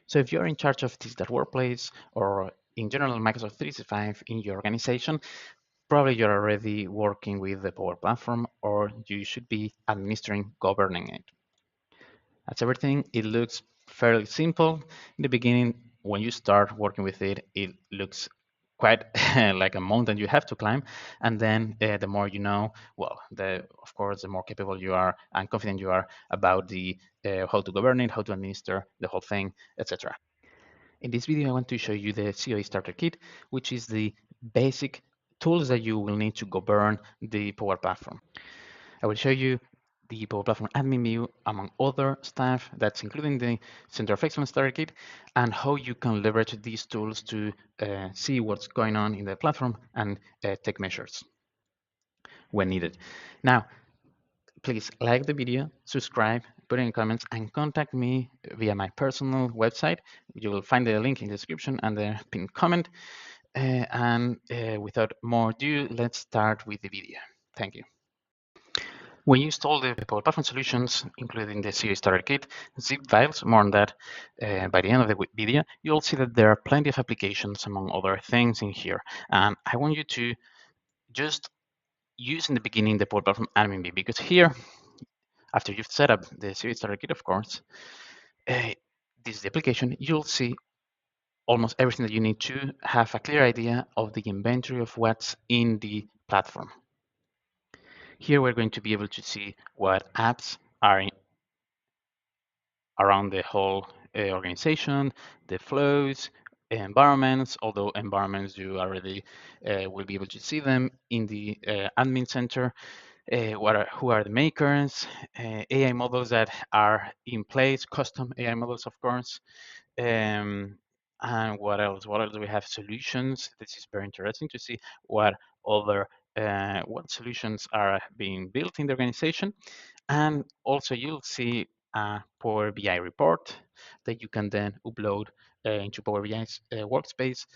So if you're in charge of digital workplace or in general Microsoft 365 in your organization, probably you're already working with the Power Platform or you should be administering, governing it. As everything, it looks fairly simple. In the beginning, when you start working with it, it looks quite like a mountain you have to climb. And then the more you know, well, of course, the more capable you are and confident you are about the how to govern it, how to administer the whole thing, etc. In this video, I want to show you the CoE Starter Kit, which is the basic tools that you will need to govern the Power Platform. I will show you the Power Platform admin view, among other stuff that's including the Center of Excellence Starter Kit, and how you can leverage these tools to see what's going on in the platform and take measures when needed. Now, please like the video, subscribe, put in comments, and contact me via my personal website. You will find the link in the description and the pinned comment. Without more ado, let's start with the video. Thank you. When you install the Power Platform solutions, including the CoE Starter Kit, zip files, more on that by the end of the video, you'll see that there are plenty of applications, among other things, in here. And I want you to just use in the beginning the Power Platform admin view, because here, after you've set up the CoE Starter Kit, of course, this is the application, you'll see almost everything that you need to have a clear idea of the inventory of what's in the platform. Here we're going to be able to see what apps are around the whole organization, the flows, environments, although environments you already will be able to see them in the admin center. Who are the makers, AI models that are in place, custom AI models, of course. And what else? What else do we have? Solutions. This is very interesting to see what solutions are being built in the organization. And also you'll see a Power BI report that you can then upload into Power BI's workspace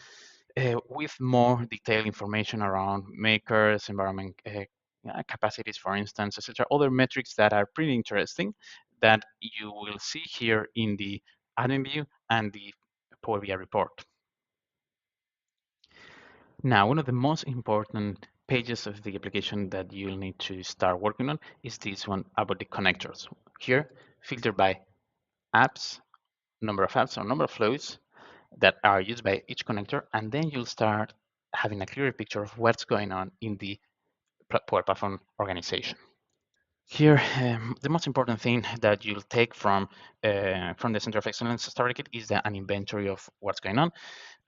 with more detailed information around makers, environment capacities, for instance, etc. Other metrics that are pretty interesting that you will see here in the admin view and the Power BI report. Now, one of the most important pages of the application that you'll need to start working on is this one about the connectors. Here, filtered by apps, number of apps or number of flows that are used by each connector, and then you'll start having a clearer picture of what's going on in the Power Platform organization. Here, the most important thing that you'll take from the Center of Excellence Starter Kit is an inventory of what's going on.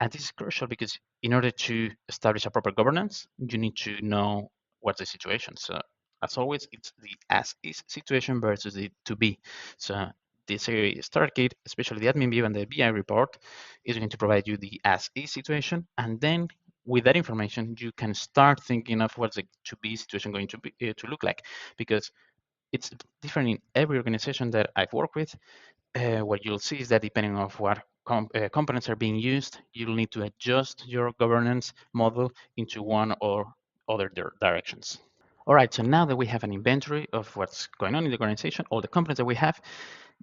And this is crucial because in order to establish a proper governance, you need to know what's the situation. So as always, it's the as-is situation versus the to-be. So this Starter Kit, especially the admin view and the BI report, is going to provide you the as-is situation. And then with that information, you can start thinking of what's the to-be situation going to look like, because it's different in every organization that I've worked with. What you'll see is that depending on what components are being used, you'll need to adjust your governance model into one or other directions. All right, so now that we have an inventory of what's going on in the organization, all the components that we have,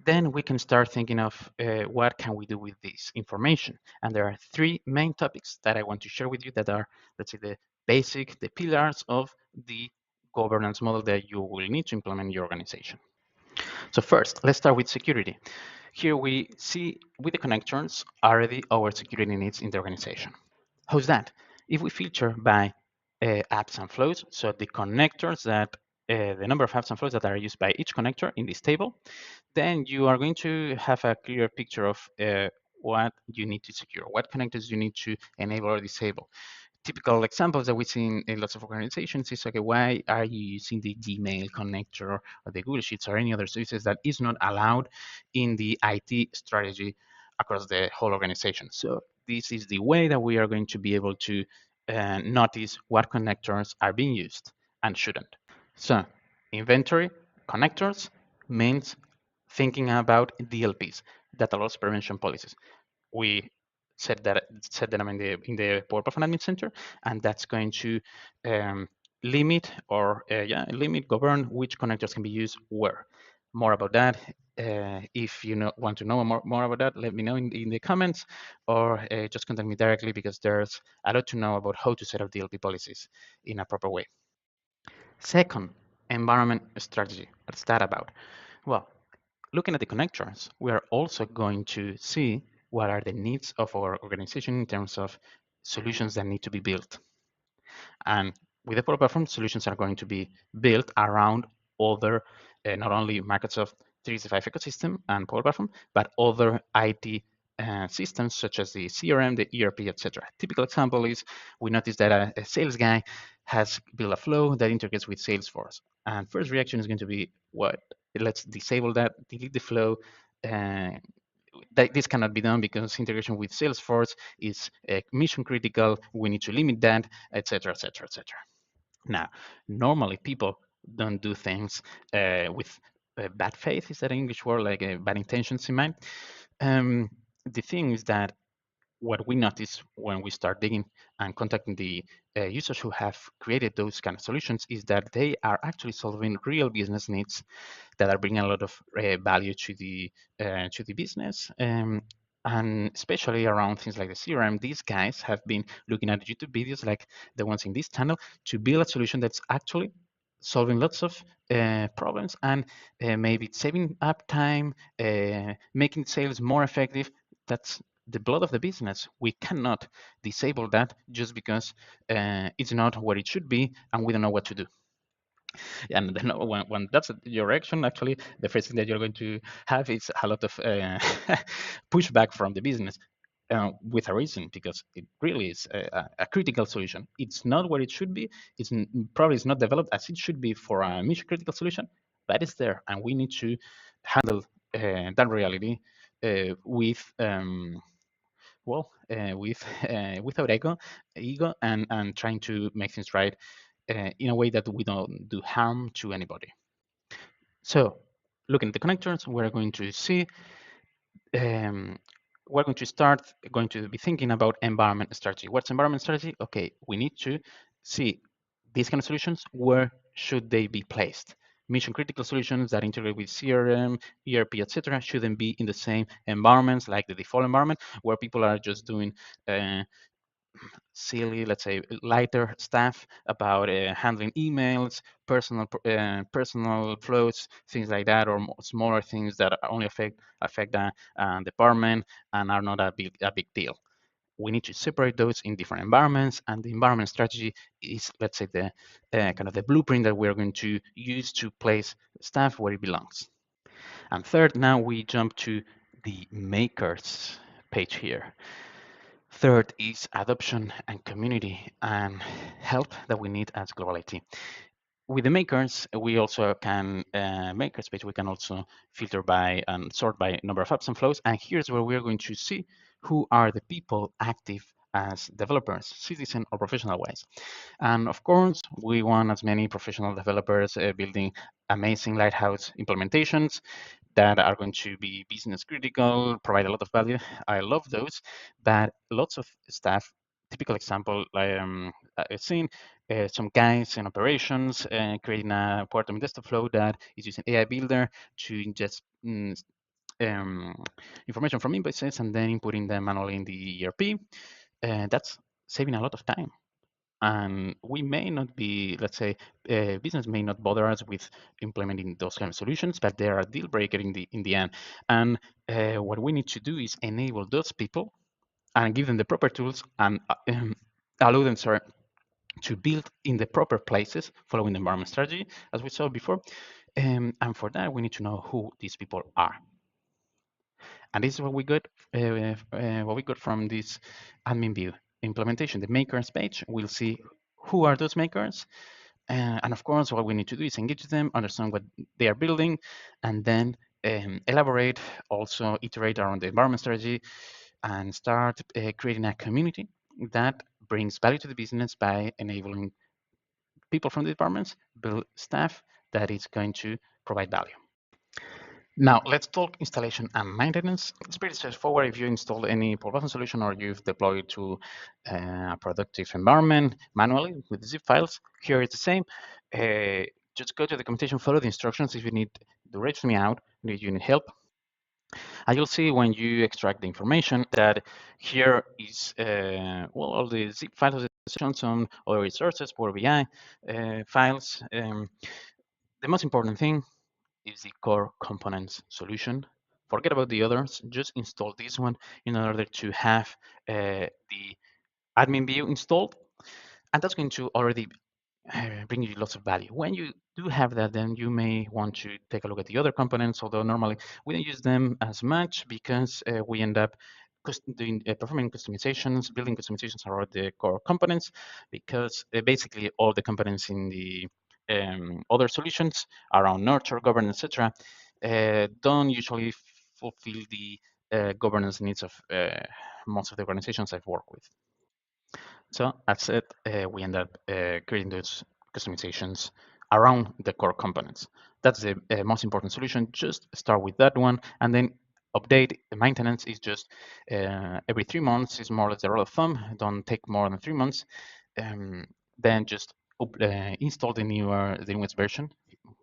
then we can start thinking of what can we do with this information. And there are three main topics that I want to share with you that are, let's say, the pillars of the governance model that you will need to implement in your organization. So first, let's start with security. Here we see with the connectors already our security needs in the organization. How's that? If we filter by apps and flows, so the connectors that the number of apps and flows that are used by each connector in this table, then you are going to have a clear picture of what you need to secure, what connectors you need to enable or disable. Typical examples that we see in lots of organizations is, okay, why are you using the Gmail connector or the Google Sheets or any other services that is not allowed in the IT strategy across the whole organization? So this is the way that we are going to be able to notice what connectors are being used and shouldn't. So inventory connectors means thinking about DLPs, data loss prevention policies. We set them in the Power Platform Admin Center, and that's going to limit govern which connectors can be used where. More about that If you want to know more about that, let me know in the comments, or just contact me directly, because there's a lot to know about how to set up DLP policies in a proper way. Second, environment strategy. What's that about? Well, looking at the connectors, we are also going to see what are the needs of our organization in terms of solutions that need to be built. And with the Power Platform, solutions are going to be built around other, not only Microsoft 365 ecosystem and Power Platform, but other IT systems such as the CRM, the ERP, etc. Typical example is we notice that a sales guy has built a flow that integrates with Salesforce. And first reaction is going to be, what? Let's disable that, delete the flow. Uh, this cannot be done because integration with Salesforce is mission critical. We need to limit that, etc., etc., etc. Now, normally people don't do things with bad faith. Is that an English word, like bad intentions in mind? Um, the thing is that what we notice when we start digging and contacting the users who have created those kind of solutions is that they are actually solving real business needs that are bringing a lot of value to the business. And especially around things like the CRM, these guys have been looking at YouTube videos like the ones in this channel to build a solution that's actually solving lots of problems, and maybe saving up time, making sales more effective. That's the blood of the business. We cannot disable that just because it's not what it should be and we don't know what to do. And then when that's your action, actually, the first thing that you're going to have is a lot of pushback from the business. With a reason, because it really is a critical solution. It's not what it should be. It's probably it's not developed as it should be for a mission critical solution, but it's there, and we need to handle that reality with with without ego, and trying to make things right in a way that we don't do harm to anybody. So, looking at the connectors, we're going to see, um, we're going to be thinking about environment strategy. What's environment strategy? Okay, we need to see these kind of solutions, where should they be placed? Mission critical solutions that integrate with CRM, ERP, etc., shouldn't be in the same environments like the default environment, where people are just doing silly, let's say, lighter stuff about handling emails, personal flows, things like that, or smaller things that only affect the department and are not a big deal. We need to separate those in different environments, and the environment strategy is, let's say, the kind of the blueprint that we're going to use to place stuff where it belongs. And third, now we jump to the makers page here. Third is adoption and community and help that we need as global IT. With the makers, we also can makers page. We can also filter by and sort by number of apps and flows. And here's where we're going to see who are the people active as developers, citizen or professional wise. And of course, we want as many professional developers building amazing Lighthouse implementations that are going to be business critical, provide a lot of value. I love those, but lots of staff. Typical example, I've seen some guys in operations creating a portable desktop flow that is using AI Builder to ingest information from invoices and then inputting them manually in the ERP. That's saving a lot of time. And we may not be, let's say, business may not bother us with implementing those kind of solutions, but they are a deal breaker in the end. And what we need to do is enable those people and give them the proper tools and allow them, sorry, to build in the proper places, following the environment strategy, as we saw before. And for that, we need to know who these people are. And this is what we got from this admin view implementation. The makers page, we'll see who are those makers. And of course, what we need to do is engage them, understand what they are building, and then elaborate, also iterate around the environment strategy, and start creating a community that brings value to the business by enabling people from the departments build staff that is going to provide value. Now, let's talk installation and maintenance. It's pretty straightforward. If you install any Power solution or you've deployed to a productive environment manually with zip files, here it's the same. Just go to the documentation, follow the instructions. If you need to reach me out, you need help. And you'll see when you extract the information that here is well, all the zip files, some other resources, Power BI files. The most important thing is the core components solution. Forget about the others. Just install this one in order to have the admin view installed, and that's going to already bring you lots of value. When you do have that, then you may want to take a look at the other components, although normally we don't use them as much because we end up performing customizations, building customizations around the core components, because basically all the components in the other solutions around nurture, governance, etc., don't usually fulfill the governance needs of most of the organizations I've worked with. So as it, we end up creating those customizations around the core components. That's the most important solution. Just start with that one, and then update. The maintenance is just every 3 months is more or less the rule of thumb. Don't take more than 3 months. Then just install the newest version.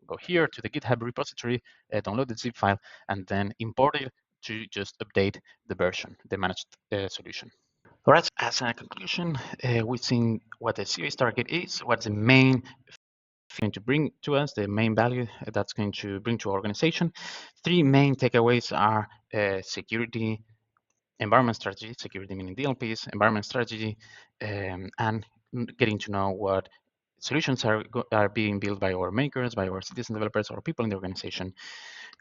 Go here to the GitHub repository, download the zip file, and then import it to just update the version, the managed solution. All right, as a conclusion, we've seen what the CoE Starter Kit is, what's the main thing to bring to us, the main value that's going to bring to our organization. Three main takeaways are security, environment strategy, security meaning DLPs, environment strategy, and getting to know what solutions are being built by our makers, by our citizen developers, or people in the organization,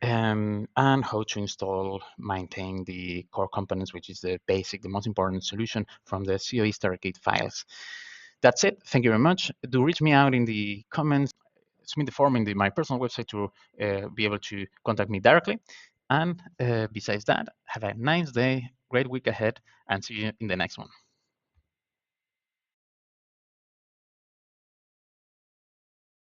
and how to install, maintain the core components, which is the basic, the most important solution from the CoE Starter Kit files. That's it. Thank you very much. Do reach me out in the comments, submit the form in my personal website to be able to contact me directly. And besides that, have a nice day, great week ahead, and see you in the next one.